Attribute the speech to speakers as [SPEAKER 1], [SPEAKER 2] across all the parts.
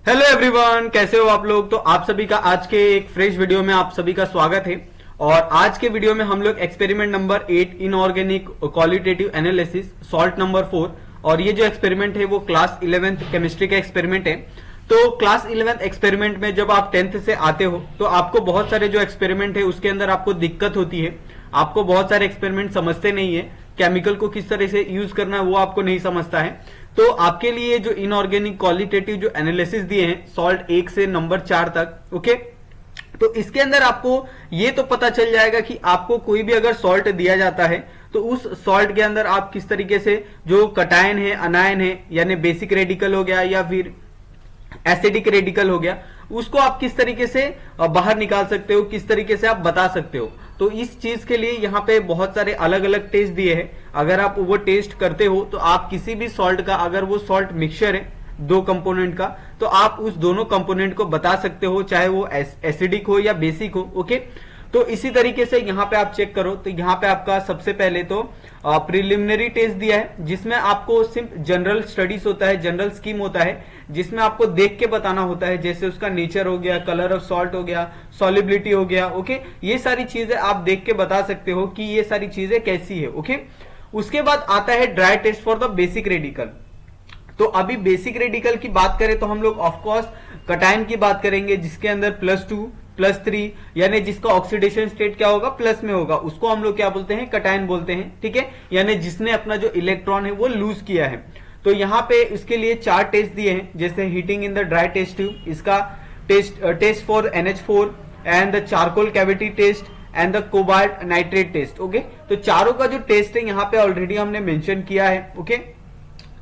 [SPEAKER 1] Hello everyone, कैसे हो आप लोग। तो आप सभी का आज के एक फ्रेश वीडियो में आप सभी का स्वागत है। और आज के वीडियो में हम लोग experiment number 8 inorganic qualitative analysis salt number 4, और ये जो एक्सपेरिमेंट है वो क्लास 11th केमिस्ट्री का एक्सपेरिमेंट है। तो क्लास 11th एक्सपेरिमेंट में जब आप 10th से आते हो तो आपको बहुत सारे जो एक्सपेरिमेंट है उसके अंदर आपको दिक्कत होती है। आपको बहुत सारे एक्सपेरिमेंट समझते नहीं है, केमिकल को किस तरह से यूज करना है वो आपको नहीं समझता है। तो आपके लिए जो इनऑर्गेनिक क्वालिटेटिव जो एनालिसिस दिए हैं सॉल्ट 1 से नंबर 4 तक, ओके, तो इसके अंदर आपको ये तो पता चल जाएगा कि आपको कोई भी अगर सॉल्ट दिया जाता है तो उस सॉल्ट के अंदर आप किस तरीके से जो कटायन है, अनायन है, यानी बेसिक रेडिकल हो गया या फिर एसिडिक रेडिकल हो गया, उसको आप किस तरीके से बाहर निकाल सकते हो, किस तरीके से आप बता सकते हो। तो इस चीज के लिए यहाँ पे बहुत सारे अलग अलग टेस्ट दिए हैं। अगर आप वो टेस्ट करते हो तो आप किसी भी सॉल्ट का, अगर वो सॉल्ट मिक्सचर है दो कंपोनेंट का, तो आप उस दोनों कंपोनेंट को बता सकते हो, चाहे वो एसिडिक हो या बेसिक हो। ओके, तो इसी तरीके से यहाँ पे आप चेक करो तो यहाँ पे आपका सबसे पहले तो प्रिलिमिनरी टेस्ट दिया है, जिसमें आपको सिर्फ जनरल स्टडीज होता है, जनरल स्कीम होता है, जिसमें आपको देख के बताना होता है, जैसे उसका नेचर हो गया, कलर ऑफ सॉल्ट हो गया, सॉलिबिलिटी हो गया। ओके, ये सारी चीजें आप देख के बता सकते हो कि ये सारी चीजें कैसी है। ओके, उसके बाद आता है dry test for the basic radical. तो अभी बेसिक रेडिकल की बात करें तो हम लोग ऑफकोर्स कटायन की बात करेंगे, जिसके अंदर +2 +3 यानी जिसका ऑक्सीडेशन स्टेट क्या होगा, प्लस में होगा, उसको हम लोग क्या बोलते हैं, कटायन बोलते हैं। ठीक है, यानी जिसने अपना जो इलेक्ट्रॉन है वो लूज किया है। तो यहाँ पे इसके लिए 4 टेस्ट दिए हैं, जैसे heating in the dry test tube, इसका test for NH4 and the charcoal cavity test and the cobalt nitrate test. Okay, तो चारों का जो टेस्ट है यहाँ पे ऑलरेडी हमने मेंशन किया है। ओके,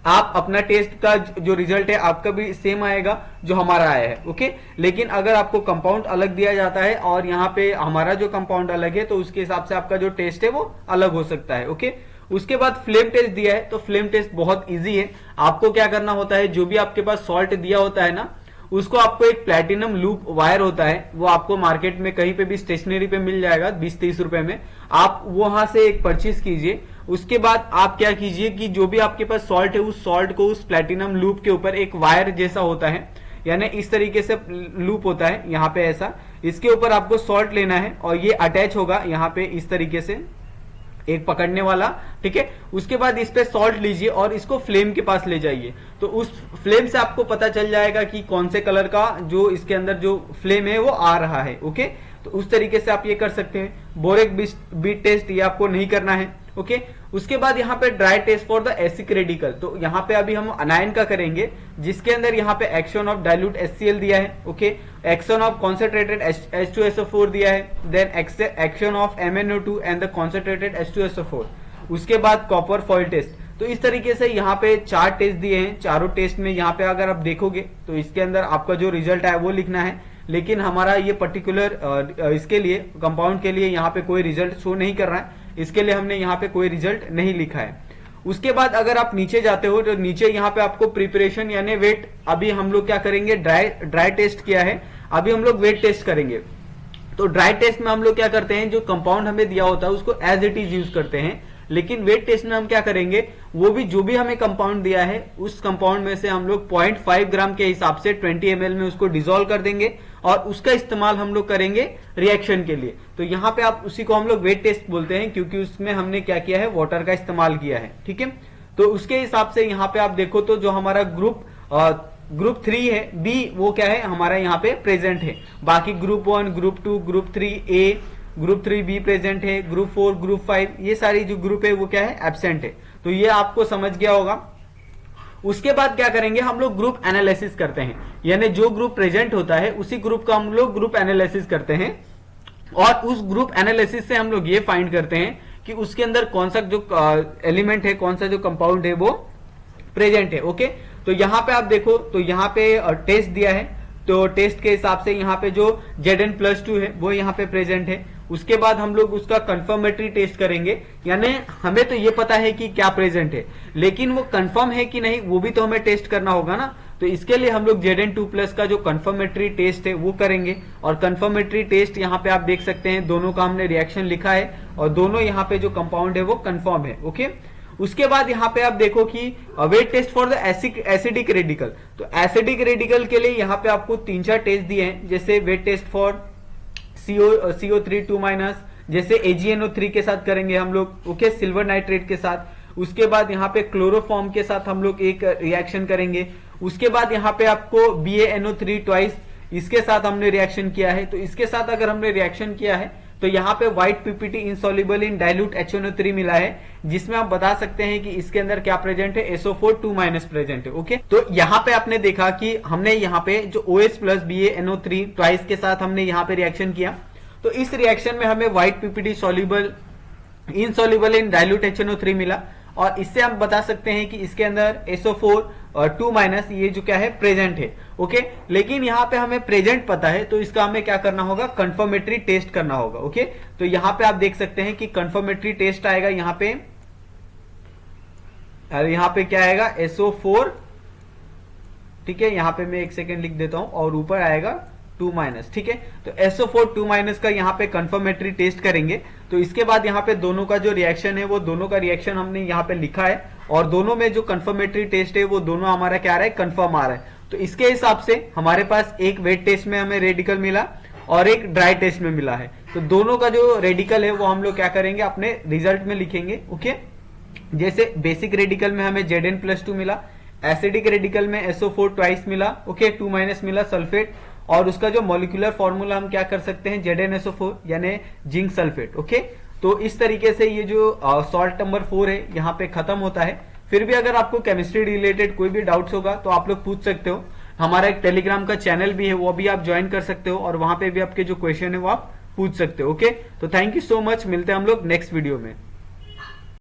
[SPEAKER 1] आप अपना टेस्ट का जो रिजल्ट है आपका भी सेम आएगा जो हमारा आया है। ओके, लेकिन अगर आपको कंपाउंड अलग दिया जाता है और यहाँ पे हमारा जो कंपाउंड अलग है तो उसके हिसाब से आपका जो टेस्ट है वो अलग हो सकता है। ओके, उसके बाद फ्लेम टेस्ट दिया है। तो फ्लेम टेस्ट बहुत इजी है। आपको क्या करना होता है, जो भी आपके पास सॉल्ट दिया होता है ना, उसको आपको एक प्लैटिनम लूप वायर होता है, वो आपको मार्केट में कहीं पे भी स्टेशनरी पे मिल जाएगा 20-30 रुपए में, आप वहां से एक परचेज कीजिए। उसके बाद आप क्या कीजिए कि जो भी आपके पास सॉल्ट है उस सॉल्ट को उस प्लैटिनम लूप के ऊपर एक वायर जैसा होता है, यानी इस तरीके से लूप होता है यहाँ पे ऐसा, इसके ऊपर आपको सॉल्ट लेना है और ये अटैच होगा यहाँ पे इस तरीके से एक पकड़ने वाला। ठीक है, उसके बाद इस पे सॉल्ट लीजिए और इसको फ्लेम के पास ले जाइए। तो उस फ्लेम से आपको पता चल जाएगा कि कौन से कलर का जो इसके अंदर जो फ्लेम है वो आ रहा है। ओके, तो उस तरीके से आप ये कर सकते हैं। बोरेक बीट टेस्ट ये आपको नहीं करना है। ओके, उसके बाद यहाँ पे dry test for the acidic radical. तो यहाँ पे अभी हम अनायन का करेंगे, जिसके अंदर यहाँ पे एक्शन ऑफ डाइल्यूट HCl दिया है। Okay, action of concentrated H2SO4 दिया है, then action of MnO2 and the concentrated H2SO4। उसके बाद कॉपर फॉइल टेस्ट। तो इस तरीके से यहाँ पे 4 टेस्ट दिए हैं। चारों टेस्ट में यहाँ पे अगर आप देखोगे तो इसके अंदर आपका जो रिजल्ट है वो लिखना है, लेकिन हमारा ये पर्टिकुलर इसके लिए कंपाउंड के लिए यहाँ पे कोई रिजल्ट शो नहीं कर रहा है, इसके लिए हमने यहाँ पे कोई रिजल्ट नहीं लिखा है। उसके बाद अगर आप नीचे जाते हो तो नीचे यहाँ पे आपको प्रिपरेशन यानी वेट, अभी हम लोग क्या करेंगे, ड्राई टेस्ट किया है, अभी हम लोग वेट टेस्ट करेंगे। तो ड्राई टेस्ट में हम लोग क्या करते हैं, जो कंपाउंड हमें दिया होता है उसको एज इट इज यूज करते हैं, लेकिन वेट टेस्ट में हम क्या करेंगे, वो भी जो भी हमें कंपाउंड दिया है उस कंपाउंड में से हम लोग 0.5 ग्राम के हिसाब से 20 ml में उसको डिसॉल्व कर देंगे और उसका इस्तेमाल हम लोग करेंगे रिएक्शन के लिए। तो यहाँ पे आप उसी को हम लोग वेट टेस्ट बोलते हैं, क्योंकि उसमें हमने क्या किया है, वाटर का इस्तेमाल किया है। ठीक है, तो उसके हिसाब से यहाँ पे आप देखो तो जो हमारा ग्रुप 3 है बी, वो क्या है हमारा यहाँ पे प्रेजेंट है। बाकी group 1, group 2, group 3A, group 3B present है, ग्रुप 4, ग्रुप 5, ये सारी जो ग्रुप है वो क्या है, एब्सेंट है। तो ये आपको समझ गया होगा। उसके बाद क्या करेंगे, हम लोग ग्रुप एनालिसिस करते हैं, यानी जो ग्रुप प्रेजेंट होता है उसी ग्रुप का हम लोग ग्रुप एनालिसिस करते हैं, और उस ग्रुप एनालिसिस से हम लोग ये फाइंड करते हैं कि उसके अंदर कौन सा जो एलिमेंट है, कौन सा जो कंपाउंड है वो प्रेजेंट है। ओके, तो यहाँ पे आप देखो तो यहाँ पे टेस्ट दिया है, तो टेस्ट के हिसाब से यहाँ पे जो Zn+2 है वो यहाँ पे प्रेजेंट है। उसके बाद हम लोग उसका कंफर्मेटरी टेस्ट करेंगे, यानी हमें तो ये पता है कि क्या प्रेजेंट है, लेकिन वो कंफर्म है कि नहीं वो भी तो हमें टेस्ट करना होगा ना। तो इसके लिए हम लोग Zn2+ का जो कंफर्मेटरी टेस्ट है वो करेंगे, और कंफर्मेटरी टेस्ट यहाँ पे आप देख सकते हैं दोनों का हमने रिएक्शन लिखा है और दोनों यहाँ पे जो कंपाउंड है वो कंफर्म है। ओके, उसके बाद यहाँ पे आप देखो कि wet test for the acidic radical. तो एसिडिक रेडिकल के लिए यहाँ पे आपको 3-4 टेस्ट दिए हैं, जैसे वेट टेस्ट फॉर CO3 2-, जैसे AgNO3 के साथ करेंगे हम लोग, ओके, सिल्वर नाइट्रेट के साथ। उसके बाद यहाँ पे क्लोरोफॉर्म के साथ हम लोग एक रिएक्शन करेंगे। उसके बाद यहाँ पे आपको BaNO3 ट्वाइस, इसके साथ हमने रिएक्शन किया है। तो इसके साथ अगर हमने रिएक्शन किया है तो यहाँ पे white PPT insoluble in dilute HNO3 मिला है, जिसमें आप बता सकते हैं कि इसके अंदर क्या प्रेजेंट है, SO4 2- प्रेजेंट है। ओके, तो यहाँ पे आपने देखा कि हमने यहाँ पे जो OH प्लस BaNO3 ट्वाइस के साथ हमने यहाँ पे रिएक्शन किया। तो इस रिएक्शन में हमें white PPT soluble insoluble in dilute HNO3 मिला, और इससे हम बता सकते हैं कि इसके अंदर SO4 2- ये जो क्या है, प्रेजेंट है। ओके, लेकिन यहाँ पे हमें प्रेजेंट पता है, तो इसका हमें क्या करना होगा, कंफर्मेटरी टेस्ट करना होगा। ओके, तो यहाँ पे आप देख सकते हैं कि कंफर्मेटरी टेस्ट आएगा यहाँ पे, यहाँ पे क्या आएगा, SO4, ठीक है, यहाँ पे मैं 1 सेकेंड लिख देता हूं, और ऊपर आएगा 2-, ठीक है। तो SO4 2- का यहाँ पे कंफर्मेटरी टेस्ट करेंगे। तो इसके बाद यहाँ पे दोनों का जो रिएक्शन है, वो दोनों का रिएक्शन हमने यहाँ पे लिखा है, और दोनों में जो कंफर्मेटरी टेस्ट है वो दोनों हमारा क्या आ रहा है, कंफर्म आ रहा है। तो इसके हिसाब से हमारे पास एक वेट टेस्ट में हमें रेडिकल मिला और एक ड्राई टेस्ट में मिला है। तो दोनों का जो रेडिकल है वो हम लोग क्या करेंगे, अपने रिजल्ट में लिखेंगे। ओके, जैसे बेसिक रेडिकल में हमें Zn+2 मिला, एसिडिक रेडिकल में SO4 ट्वाइस मिला, ओके, 2- मिला सल्फेट, और उसका जो मॉलिक्यूलर फॉर्मूला हम क्या कर सकते हैं, ZnSO4 यानी जिंक सल्फेट। ओके, तो इस तरीके से ये जो सॉल्ट नंबर 4 है यहाँ पे खत्म होता है। फिर भी अगर आपको केमिस्ट्री रिलेटेड कोई भी डाउट्स होगा तो आप लोग पूछ सकते हो। हमारा एक टेलीग्राम का चैनल भी है, वो भी आप ज्वाइन कर सकते हो, और वहां पे भी आपके जो क्वेश्चन है वो आप पूछ सकते हो। ओके, तो थैंक यू सो मच, मिलते हैं हम लोग नेक्स्ट वीडियो में।